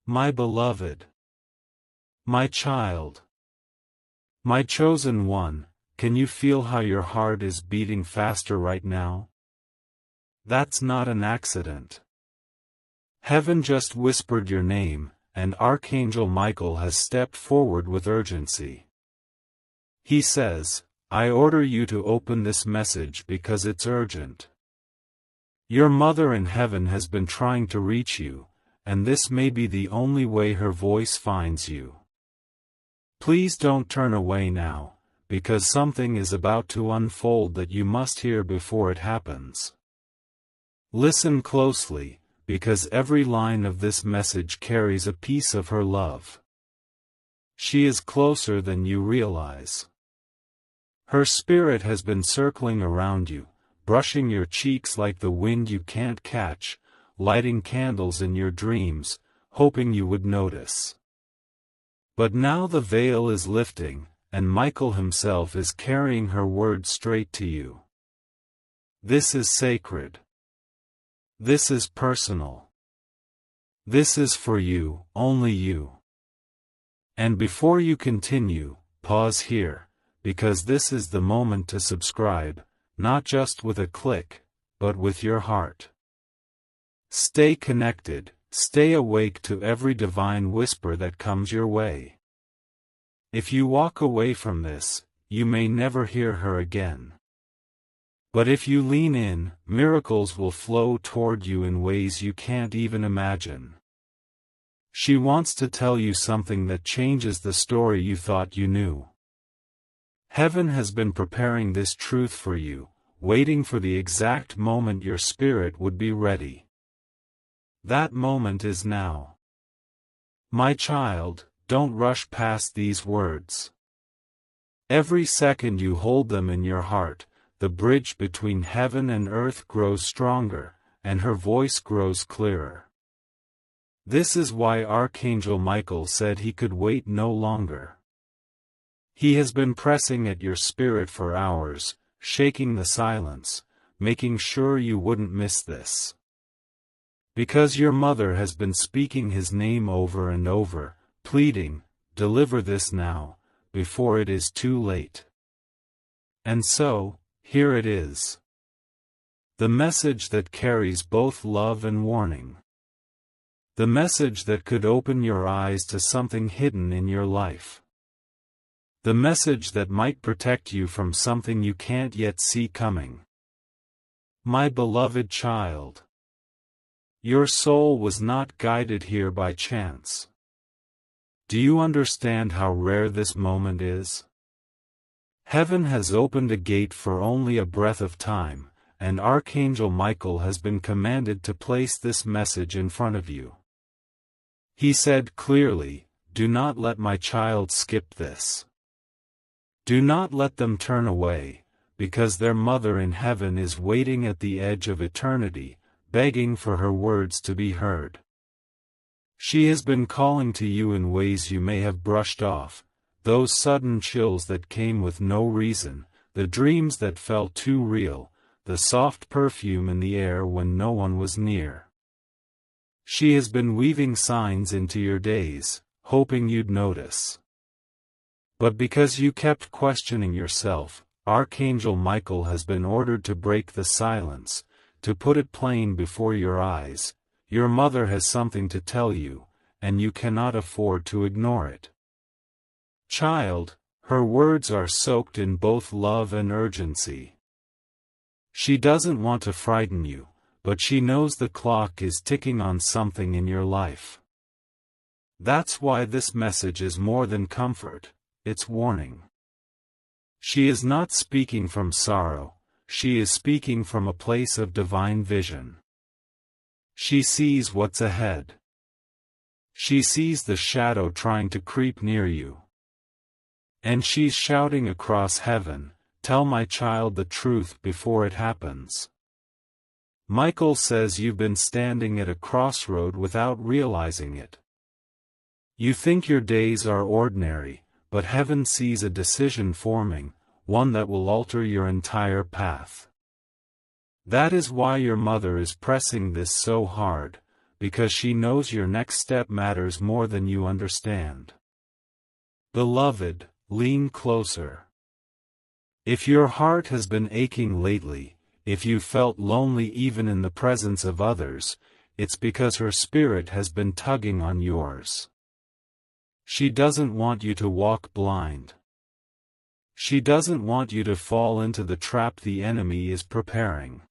My beloved, my child, my chosen one, can you feel how your heart is beating faster right now? That's not an accident. Heaven just whispered your name, and Archangel Michael has stepped forward with urgency. He says, I order you to open this message because it's urgent. Your mother in heaven has been trying to reach you, and this may be the only way her voice finds you. Please don't turn away now, because something is about to unfold that you must hear before it happens. Listen closely, because every line of this message carries a piece of her love. She is closer than you realize. Her spirit has been circling around you, brushing your cheeks like the wind you can't catch, lighting candles in your dreams, hoping you would notice. But now the veil is lifting, and Michael himself is carrying her word straight to you. This is sacred. This is personal. This is for you, only you. And before you continue, pause here, because this is the moment to subscribe, not just with a click, but with your heart. Stay connected, stay awake to every divine whisper that comes your way. If you walk away from this, you may never hear her again. But if you lean in, miracles will flow toward you in ways you can't even imagine. She wants to tell you something that changes the story you thought you knew. Heaven has been preparing this truth for you, waiting for the exact moment your spirit would be ready. That moment is now. My child, don't rush past these words. Every second you hold them in your heart, the bridge between heaven and earth grows stronger, and her voice grows clearer. This is why Archangel Michael said he could wait no longer. He has been pressing at your spirit for hours, shaking the silence, making sure you wouldn't miss this. Because your mother has been speaking his name over and over, pleading, deliver this now, before it is too late. And so, here it is. The message that carries both love and warning. The message that could open your eyes to something hidden in your life. The message that might protect you from something you can't yet see coming. My beloved child. Your soul was not guided here by chance. Do you understand how rare this moment is? Heaven has opened a gate for only a breath of time, and Archangel Michael has been commanded to place this message in front of you. He said clearly, do not let my child skip this. Do not let them turn away, because their mother in heaven is waiting at the edge of eternity, begging for her words to be heard. She has been calling to you in ways you may have brushed off, those sudden chills that came with no reason, the dreams that felt too real, the soft perfume in the air when no one was near. She has been weaving signs into your days, hoping you'd notice. But because you kept questioning yourself, Archangel Michael has been ordered to break the silence, to put it plain before your eyes. Your mother has something to tell you, and you cannot afford to ignore it. Child, her words are soaked in both love and urgency. She doesn't want to frighten you, but she knows the clock is ticking on something in your life. That's why this message is more than comfort, it's warning. She is not speaking from sorrow, she is speaking from a place of divine vision. She sees what's ahead. She sees the shadow trying to creep near you. And she's shouting across heaven, tell my child the truth before it happens. Michael says you've been standing at a crossroad without realizing it. You think your days are ordinary, but heaven sees a decision forming, one that will alter your entire path. That is why your mother is pressing this so hard, because she knows your next step matters more than you understand. Beloved, lean closer. If your heart has been aching lately, if you felt lonely even in the presence of others, it's because her spirit has been tugging on yours. She doesn't want you to walk blind. She doesn't want you to fall into the trap the enemy is preparing.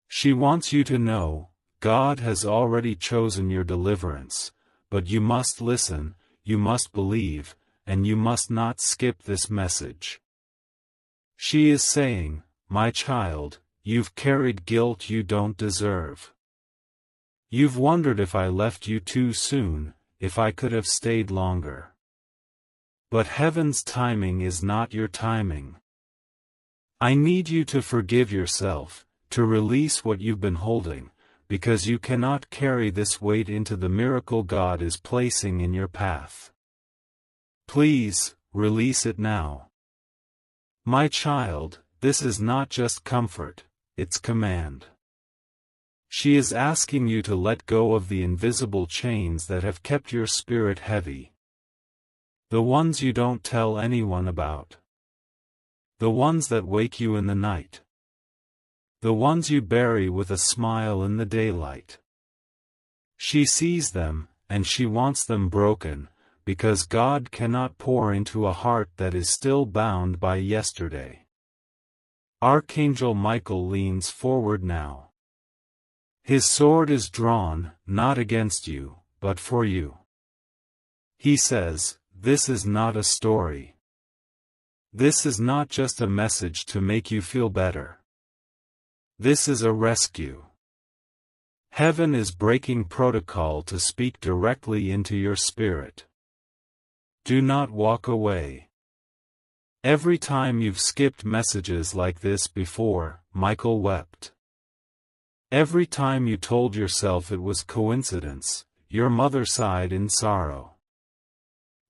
She wants you to know, God has already chosen your deliverance, but you must listen, you must believe, and you must not skip this message. She is saying, my child, you've carried guilt you don't deserve. You've wondered if I left you too soon, if I could have stayed longer. But heaven's timing is not your timing. I need you to forgive yourself, to release what you've been holding, because you cannot carry this weight into the miracle God is placing in your path. Please, release it now. My child, this is not just comfort, it's command. She is asking you to let go of the invisible chains that have kept your spirit heavy. The ones you don't tell anyone about. The ones that wake you in the night. The ones you bury with a smile in the daylight. She sees them, and she wants them broken, because God cannot pour into a heart that is still bound by yesterday. Archangel Michael leans forward now. His sword is drawn, not against you, but for you. He says, this is not a story. This is not just a message to make you feel better. This is a rescue. Heaven is breaking protocol to speak directly into your spirit. Do not walk away. Every time you've skipped messages like this before, Michael wept. Every time you told yourself it was coincidence, your mother sighed in sorrow.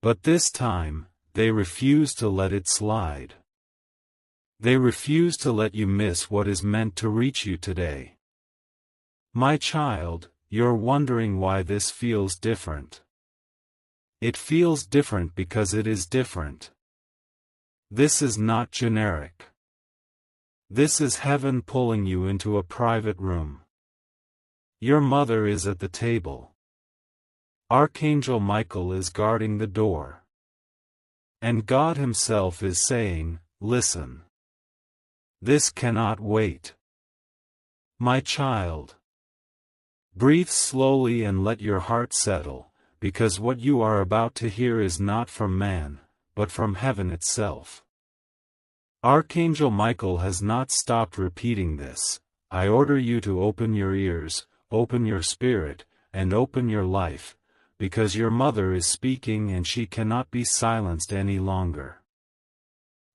But this time, they refuse to let it slide. They refuse to let you miss what is meant to reach you today. My child, you're wondering why this feels different. It feels different because it is different. This is not generic. This is heaven pulling you into a private room. Your mother is at the table. Archangel Michael is guarding the door. And God Himself is saying, listen. This cannot wait. My child. Breathe slowly and let your heart settle, because what you are about to hear is not from man, but from heaven itself. Archangel Michael has not stopped repeating this. I order you to open your ears, open your spirit, and open your life, because your mother is speaking and she cannot be silenced any longer.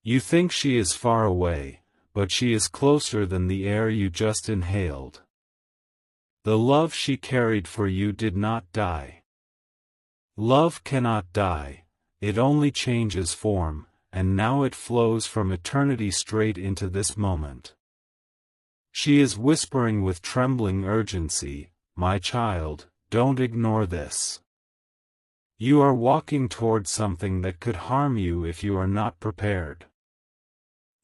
You think she is far away, but she is closer than the air you just inhaled. The love she carried for you did not die. Love cannot die, it only changes form, and now it flows from eternity straight into this moment. She is whispering with trembling urgency, my child, don't ignore this. You are walking toward something that could harm you if you are not prepared.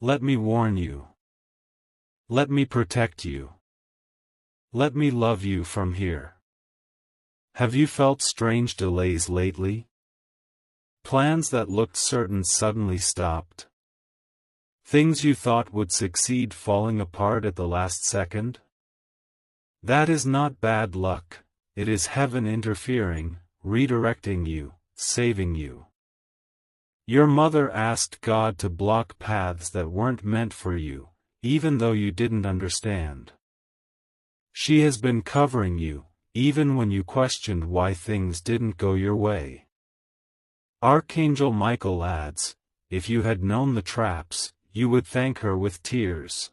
Let me warn you. Let me protect you. Let me love you from here. Have you felt strange delays lately? Plans that looked certain suddenly stopped. Things you thought would succeed falling apart at the last second? That is not bad luck, it is heaven interfering, redirecting you, saving you. Your mother asked God to block paths that weren't meant for you, even though you didn't understand. She has been covering you, even when you questioned why things didn't go your way. Archangel Michael adds, if you had known the traps, you would thank her with tears.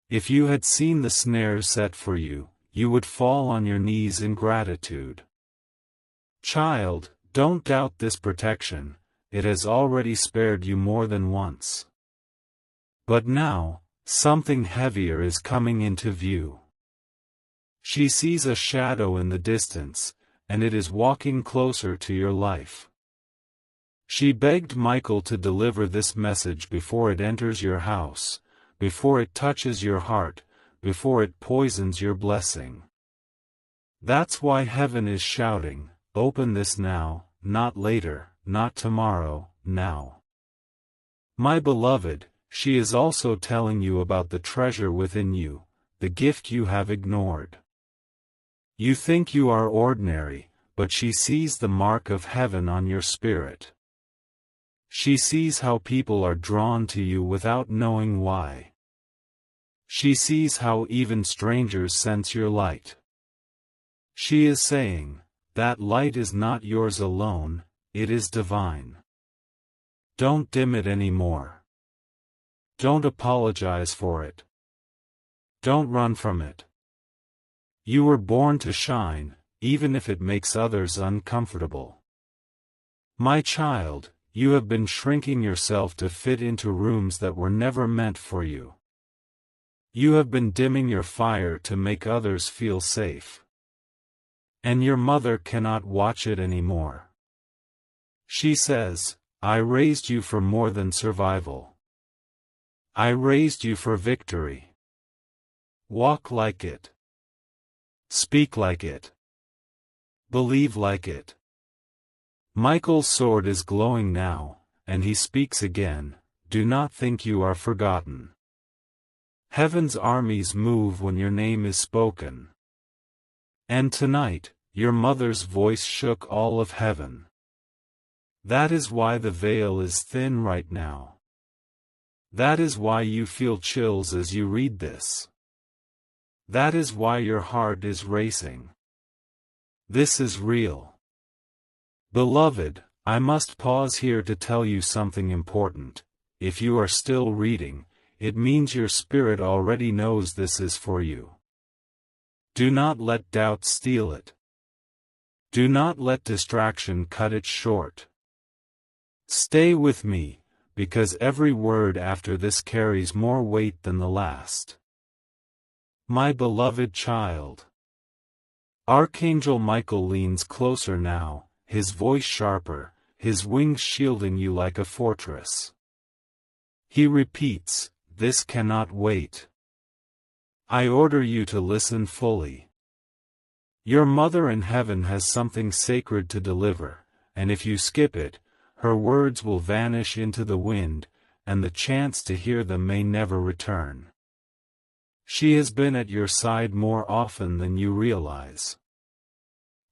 If you had seen the snares set for you, you would fall on your knees in gratitude. Child, don't doubt this protection, it has already spared you more than once. But now, something heavier is coming into view. She sees a shadow in the distance, and it is walking closer to your life. She begged Michael to deliver this message before it enters your house, before it touches your heart, before it poisons your blessing. That's why heaven is shouting, "Open this now, not later, not tomorrow, now." My beloved, she is also telling you about the treasure within you, the gift you have ignored. You think you are ordinary, but she sees the mark of heaven on your spirit. She sees how people are drawn to you without knowing why. She sees how even strangers sense your light. She is saying, that light is not yours alone, it is divine. Don't dim it anymore. Don't apologize for it. Don't run from it. You were born to shine, even if it makes others uncomfortable. My child, you have been shrinking yourself to fit into rooms that were never meant for you. You have been dimming your fire to make others feel safe. And your mother cannot watch it anymore. She says, I raised you for more than survival. I raised you for victory. Walk like it. Speak like it. Believe like it. Michael's sword is glowing now, and he speaks again, do not think you are forgotten. Heaven's armies move when your name is spoken. And tonight, your mother's voice shook all of heaven. That is why the veil is thin right now. That is why you feel chills as you read this. That is why your heart is racing. This is real. Beloved, I must pause here to tell you something important. If you are still reading, it means your spirit already knows this is for you. Do not let doubt steal it. Do not let distraction cut it short. Stay with me, because every word after this carries more weight than the last. My beloved child. Archangel Michael leans closer now, his voice sharper, his wings shielding you like a fortress. He repeats, this cannot wait. I order you to listen fully. Your mother in heaven has something sacred to deliver, and if you skip it, her words will vanish into the wind, and the chance to hear them may never return. She has been at your side more often than you realize.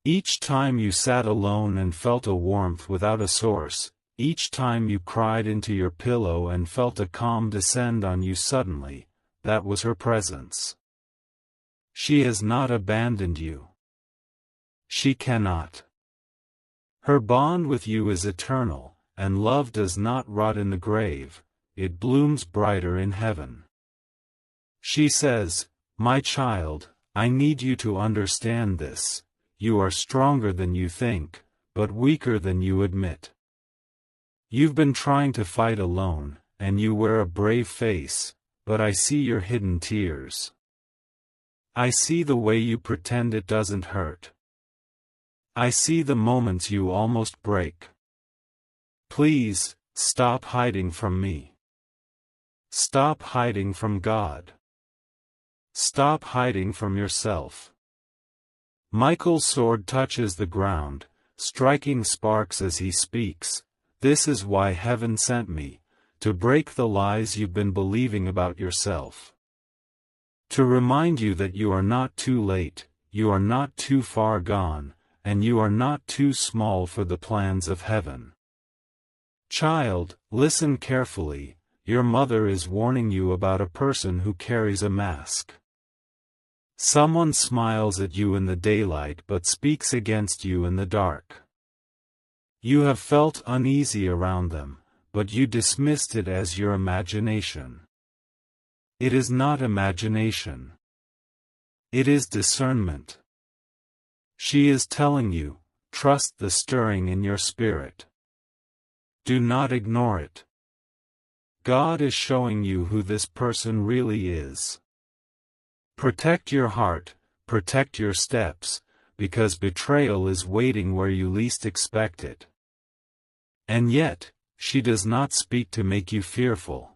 Each time you sat alone and felt a warmth without a source, each time you cried into your pillow and felt a calm descend on you suddenly, that was her presence. She has not abandoned you. She cannot. Her bond with you is eternal, and love does not rot in the grave, it blooms brighter in heaven. She says, my child, I need you to understand this. You are stronger than you think, but weaker than you admit. You've been trying to fight alone, and you wear a brave face, but I see your hidden tears. I see the way you pretend it doesn't hurt. I see the moments you almost break. Please, stop hiding from me. Stop hiding from God. Stop hiding from yourself. Michael's sword touches the ground, striking sparks as he speaks. This is why heaven sent me, to break the lies you've been believing about yourself. To remind you that you are not too late, you are not too far gone, and you are not too small for the plans of heaven. Child, listen carefully, your mother is warning you about a person who carries a mask. Someone smiles at you in the daylight but speaks against you in the dark. You have felt uneasy around them, but you dismissed it as your imagination. It is not imagination. It is discernment. She is telling you, trust the stirring in your spirit. Do not ignore it. God is showing you who this person really is. Protect your heart, protect your steps, because betrayal is waiting where you least expect it. And yet, she does not speak to make you fearful.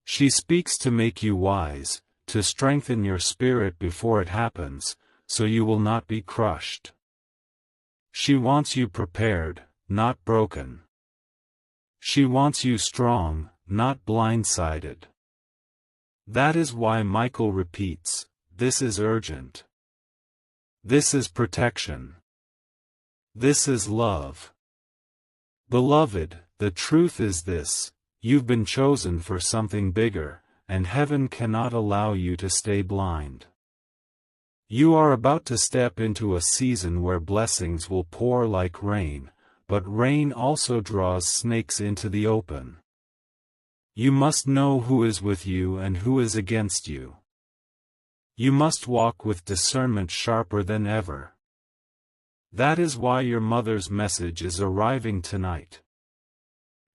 She speaks to make you wise, to strengthen your spirit before it happens, so you will not be crushed. She wants you prepared, not broken. She wants you strong, not blindsided. That is why Michael repeats, "This is urgent. This is protection. This is love." Beloved, the truth is this: you've been chosen for something bigger, and heaven cannot allow you to stay blind. You are about to step into a season where blessings will pour like rain, but rain also draws snakes into the open. You must know who is with you and who is against you. You must walk with discernment sharper than ever. That is why your mother's message is arriving tonight.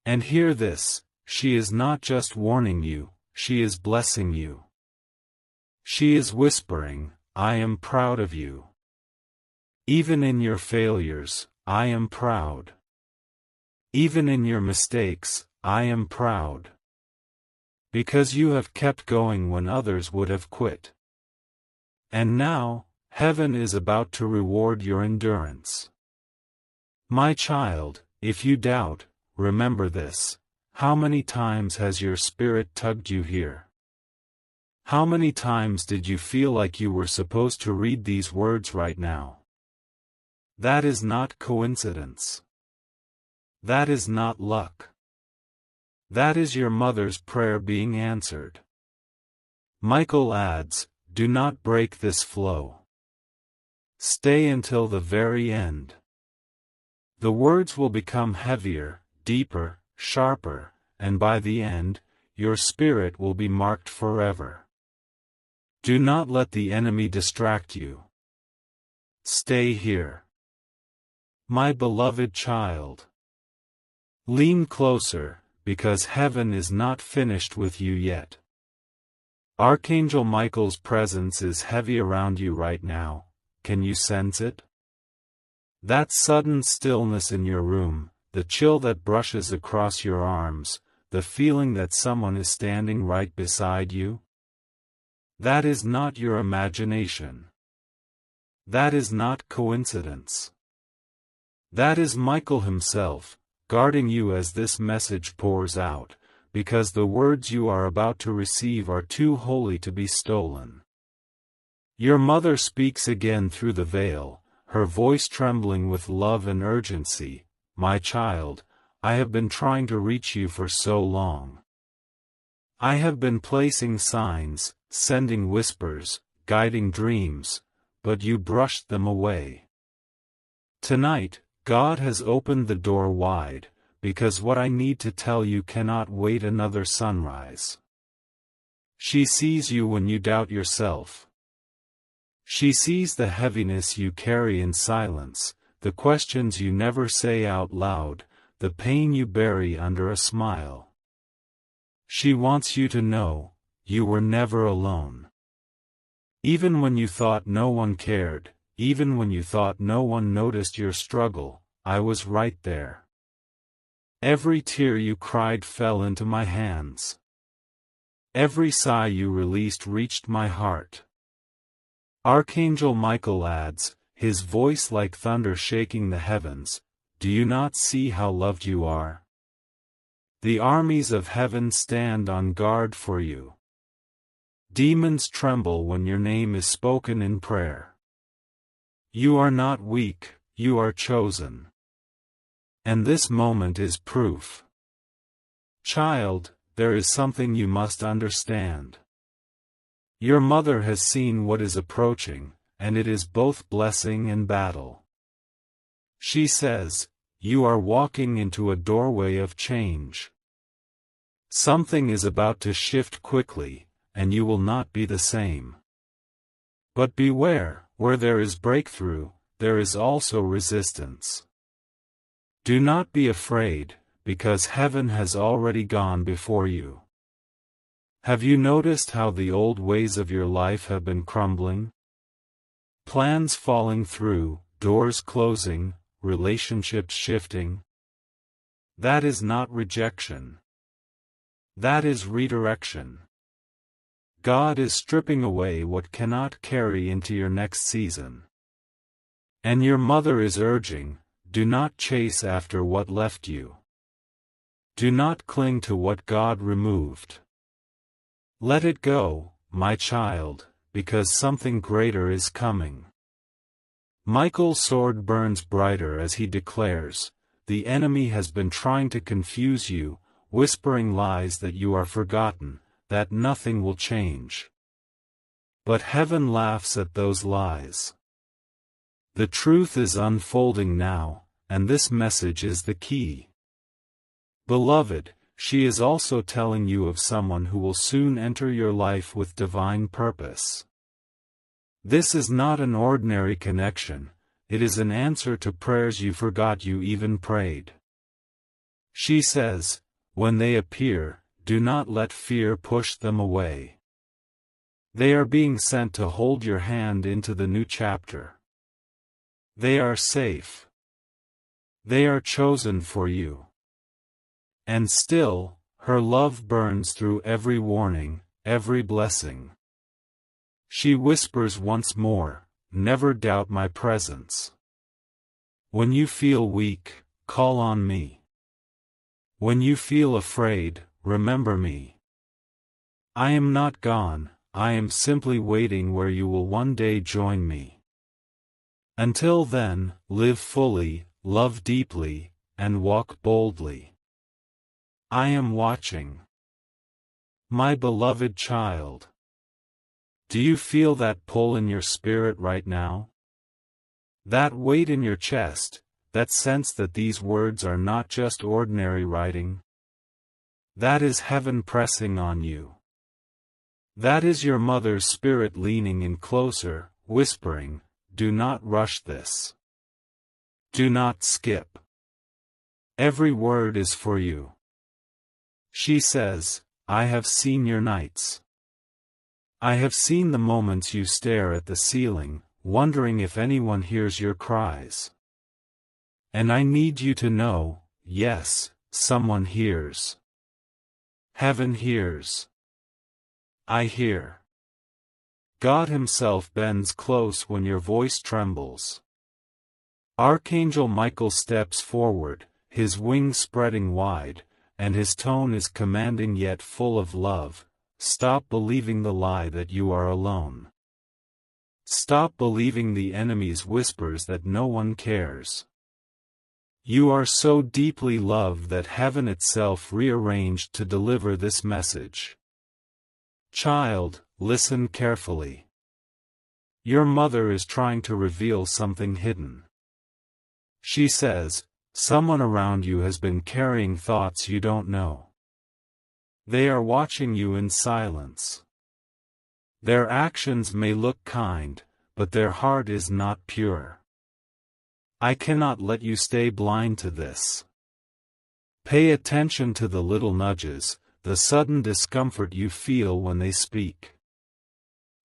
And hear this: she is not just warning you, she is blessing you. She is whispering, "I am proud of you. Even in your failures, I am proud. Even in your mistakes, I am proud. Because you have kept going when others would have quit. And now, heaven is about to reward your endurance. My child, if you doubt, remember this: how many times has your spirit tugged you here? How many times did you feel like you were supposed to read these words right now? That is not coincidence. That is not luck. That is your mother's prayer being answered. Michael adds, "Do not break this flow. Stay until the very end. The words will become heavier, deeper, sharper, and by the end, your spirit will be marked forever. Do not let the enemy distract you. Stay here. My beloved child. Lean closer, because heaven is not finished with you yet. Archangel Michael's presence is heavy around you right now. Can you sense it? That sudden stillness in your room, the chill that brushes across your arms, the feeling that someone is standing right beside you? That is not your imagination. That is not coincidence. That is Michael himself, guarding you as this message pours out, because the words you are about to receive are too holy to be stolen. Your mother speaks again through the veil, her voice trembling with love and urgency. My child, I have been trying to reach you for so long. I have been placing signs, sending whispers, guiding dreams, but you brushed them away. Tonight, God has opened the door wide, because what I need to tell you cannot wait another sunrise. She sees you when you doubt yourself. She sees the heaviness you carry in silence, the questions you never say out loud, the pain you bury under a smile. She wants you to know, you were never alone. Even when you thought no one cared, even when you thought no one noticed your struggle, I was right there. Every tear you cried fell into my hands. Every sigh you released reached my heart. Archangel Michael adds, his voice like thunder shaking the heavens, "Do you not see how loved you are? The armies of heaven stand on guard for you. Demons tremble when your name is spoken in prayer. You are not weak, you are chosen. And this moment is proof. Child, there is something you must understand. Your mother has seen what is approaching, and it is both blessing and battle. She says, you are walking into a doorway of change. Something is about to shift quickly, and you will not be the same. But beware, where there is breakthrough, there is also resistance. Do not be afraid, because heaven has already gone before you. Have you noticed how the old ways of your life have been crumbling? Plans falling through, doors closing, relationships shifting. That is not rejection. That is redirection. God is stripping away what cannot carry into your next season. And your mother is urging, do not chase after what left you. Do not cling to what God removed. Let it go, my child, because something greater is coming. Michael's sword burns brighter as he declares, the enemy has been trying to confuse you, whispering lies that you are forgotten, that nothing will change. But heaven laughs at those lies. The truth is unfolding now, and this message is the key. Beloved, she is also telling you of someone who will soon enter your life with divine purpose. This is not an ordinary connection, it is an answer to prayers you forgot you even prayed. She says, when they appear, do not let fear push them away. They are being sent to hold your hand into the new chapter. They are safe. They are chosen for you. And still, her love burns through every warning, every blessing. She whispers once more, never doubt my presence. When you feel weak, call on me. When you feel afraid, remember me. I am not gone, I am simply waiting where you will one day join me. Until then, live fully, love deeply, and walk boldly. I am watching. My beloved child. Do you feel that pull in your spirit right now? That weight in your chest, that sense that these words are not just ordinary writing? That is heaven pressing on you. That is your mother's spirit leaning in closer, whispering, do not rush this. Do not skip. Every word is for you. She says, I have seen your nights. I have seen the moments you stare at the ceiling, wondering if anyone hears your cries. And I need you to know, yes, someone hears. Heaven hears. I hear. God Himself bends close when your voice trembles. Archangel Michael steps forward, his wings spreading wide, and his tone is commanding yet full of love. Stop believing the lie that you are alone. Stop believing the enemy's whispers that no one cares. You are so deeply loved that heaven itself rearranged to deliver this message. Child, listen carefully. Your mother is trying to reveal something hidden. She says, someone around you has been carrying thoughts you don't know. They are watching you in silence. Their actions may look kind, but their heart is not pure. I cannot let you stay blind to this. Pay attention to the little nudges, the sudden discomfort you feel when they speak.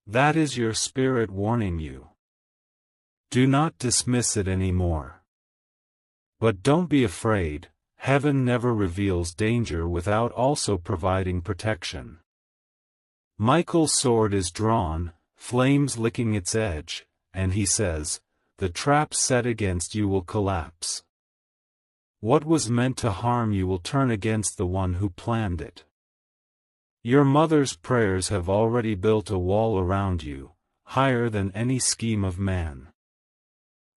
That is your spirit warning you. Do not dismiss it anymore. But don't be afraid, heaven never reveals danger without also providing protection. Michael's sword is drawn, flames licking its edge, and he says, the trap set against you will collapse. What was meant to harm you will turn against the one who planned it. Your mother's prayers have already built a wall around you, higher than any scheme of man.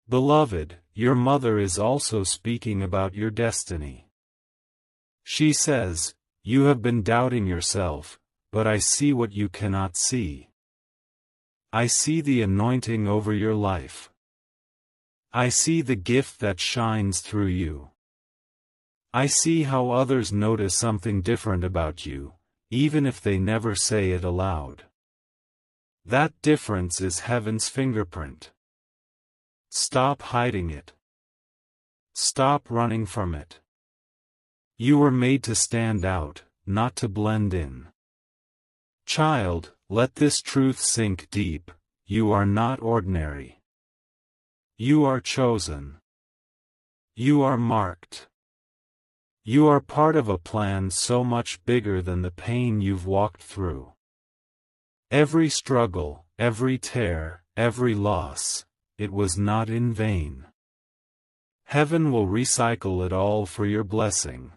Beloved, your mother is also speaking about your destiny. She says, you have been doubting yourself, but I see what you cannot see. I see the anointing over your life. I see the gift that shines through you. I see how others notice something different about you, even if they never say it aloud. That difference is heaven's fingerprint. Stop hiding it. Stop running from it. You were made to stand out, not to blend in. Child, let this truth sink deep. you are not ordinary. You are chosen. You are marked. You are part of a plan so much bigger than the pain you've walked through. Every struggle, every tear, every loss, it was not in vain. Heaven will recycle it all for your blessing.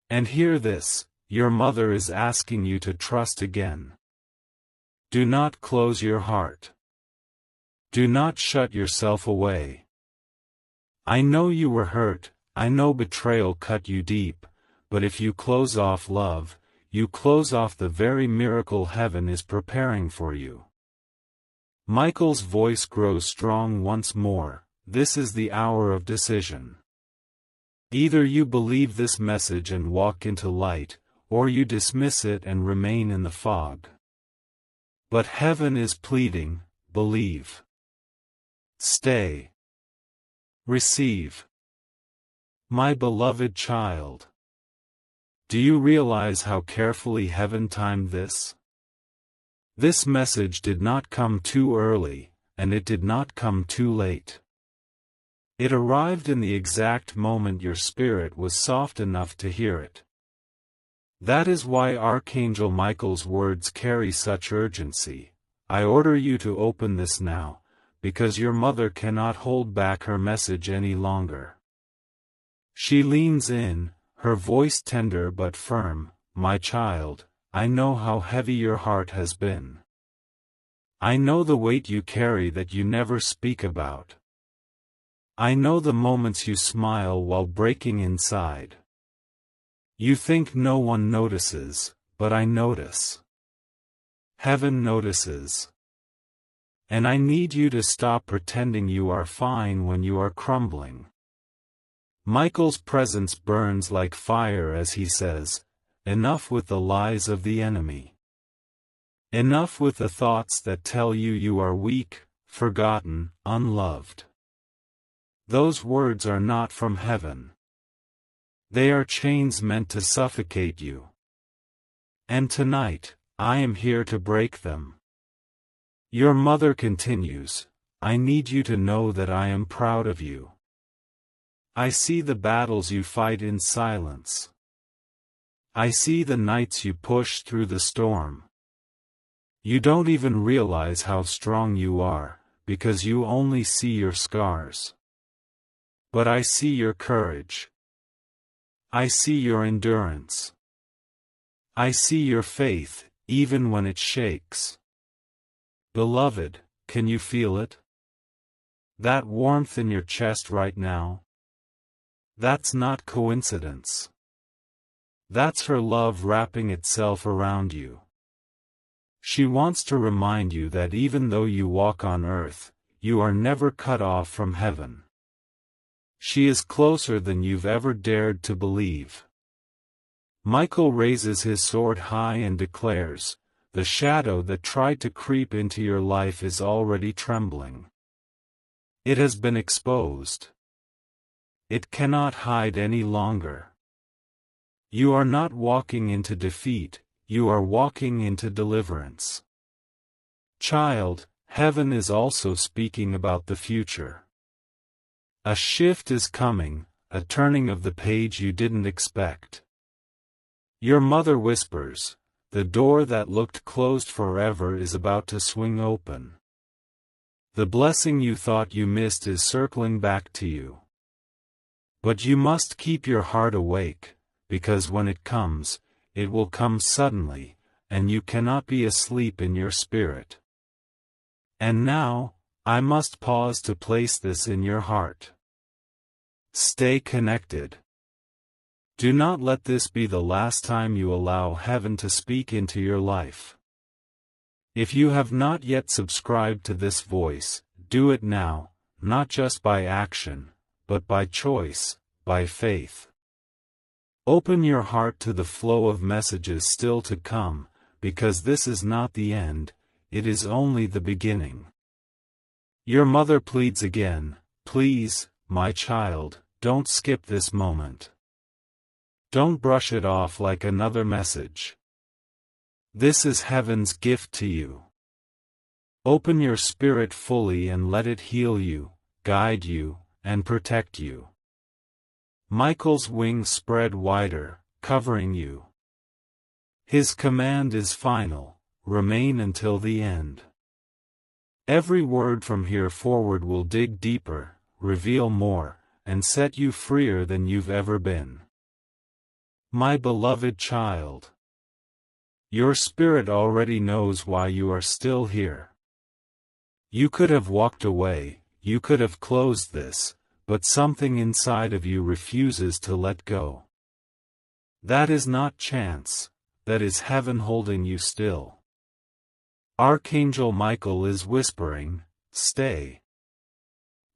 And hear this, your mother is asking you to trust again. Do not close your heart. Do not shut yourself away. I know you were hurt, I know betrayal cut you deep, but if you close off love, you close off the very miracle heaven is preparing for you. Michael's voice grows strong once more. This is the hour of decision. Either you believe this message and walk into light, or you dismiss it and remain in the fog. But heaven is pleading, believe. Stay. Receive. My beloved child. Do you realize how carefully heaven timed this? This message did not come too early, and it did not come too late. It arrived in the exact moment your spirit was soft enough to hear it. That is why Archangel Michael's words carry such urgency. I order you to open this now, because your mother cannot hold back her message any longer. She leans in, her voice tender but firm. My child, I know how heavy your heart has been. I know the weight you carry that you never speak about. I know the moments you smile while breaking inside. You think no one notices, but I notice. Heaven notices. And I need you to stop pretending you are fine when you are crumbling. Michael's presence burns like fire as he says, enough with the lies of the enemy. Enough with the thoughts that tell you you are weak, forgotten, unloved. Those words are not from heaven. They are chains meant to suffocate you. And tonight, I am here to break them. Your mother continues, I need you to know that I am proud of you. I see the battles you fight in silence. I see the nights you push through the storm. You don't even realize how strong you are, because you only see your scars. But I see your courage. I see your endurance. I see your faith, even when it shakes. Beloved, can you feel it? That warmth in your chest right now? That's not coincidence. That's her love wrapping itself around you. She wants to remind you that even though you walk on earth, you are never cut off from heaven. She is closer than you've ever dared to believe. Michael raises his sword high and declares, the shadow that tried to creep into your life is already trembling. It has been exposed. It cannot hide any longer. You are not walking into defeat, you are walking into deliverance. Child, heaven is also speaking about the future. A shift is coming, a turning of the page you didn't expect. Your mother whispers, the door that looked closed forever is about to swing open. The blessing you thought you missed is circling back to you. But you must keep your heart awake, because when it comes, it will come suddenly, and you cannot be asleep in your spirit. And now, I must pause to place this in your heart. Stay connected. Do not let this be the last time you allow heaven to speak into your life. If you have not yet subscribed to this voice, do it now, not just by action, but by choice, by faith. Open your heart to the flow of messages still to come, because this is not the end, it is only the beginning. Your mother pleads again, please, my child, don't skip this moment. Don't brush it off like another message. This is heaven's gift to you. Open your spirit fully and let it heal you, guide you, and protect you. Michael's wings spread wider, covering you. His command is final: remain until the end. Every word from here forward will dig deeper, reveal more, and set you freer than you've ever been. My beloved child, your spirit already knows why you are still here. You could have walked away, you could have closed this, but something inside of you refuses to let go. That is not chance, that is heaven holding you still. Archangel Michael is whispering, stay.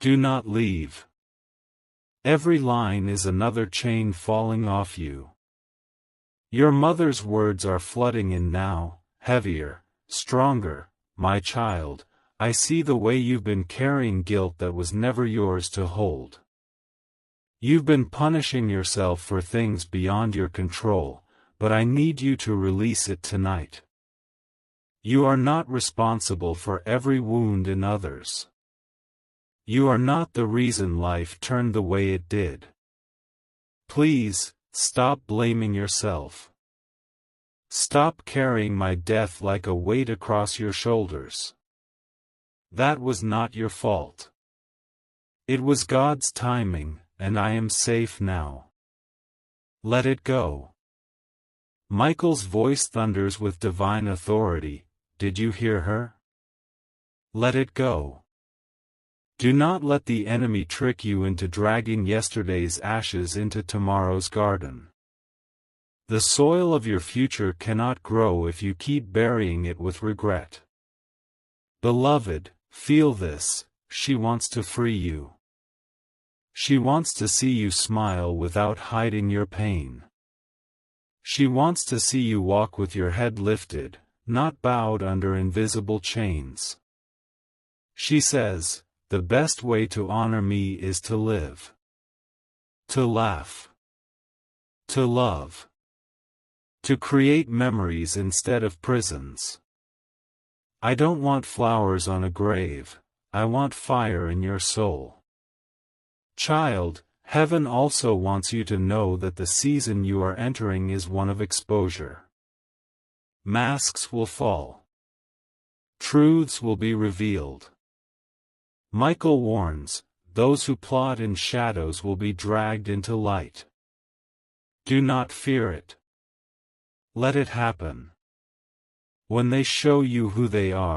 Do not leave. Every line is another chain falling off you. Your mother's words are flooding in now, heavier, stronger. My child, I see the way you've been carrying guilt that was never yours to hold. You've been punishing yourself for things beyond your control, but I need you to release it tonight. You are not responsible for every wound in others. You are not the reason life turned the way it did. Please, stop blaming yourself. Stop carrying my death like a weight across your shoulders. That was not your fault. It was God's timing, and I am safe now. Let it go. Michael's voice thunders with divine authority. Did you hear her? Let it go. Do not let the enemy trick you into dragging yesterday's ashes into tomorrow's garden. The soil of your future cannot grow if you keep burying it with regret. Beloved, feel this: she wants to free you. She wants to see you smile without hiding your pain. She wants to see you walk with your head lifted, not bowed under invisible chains. She says, the best way to honor me is to live. To laugh. To love. To create memories instead of prisons. I don't want flowers on a grave, I want fire in your soul. Child, heaven also wants you to know that the season you are entering is one of exposure. Masks will fall. Truths will be revealed. Michael warns, those who plot in shadows will be dragged into light. Do not fear it. Let it happen. When they show you who they are,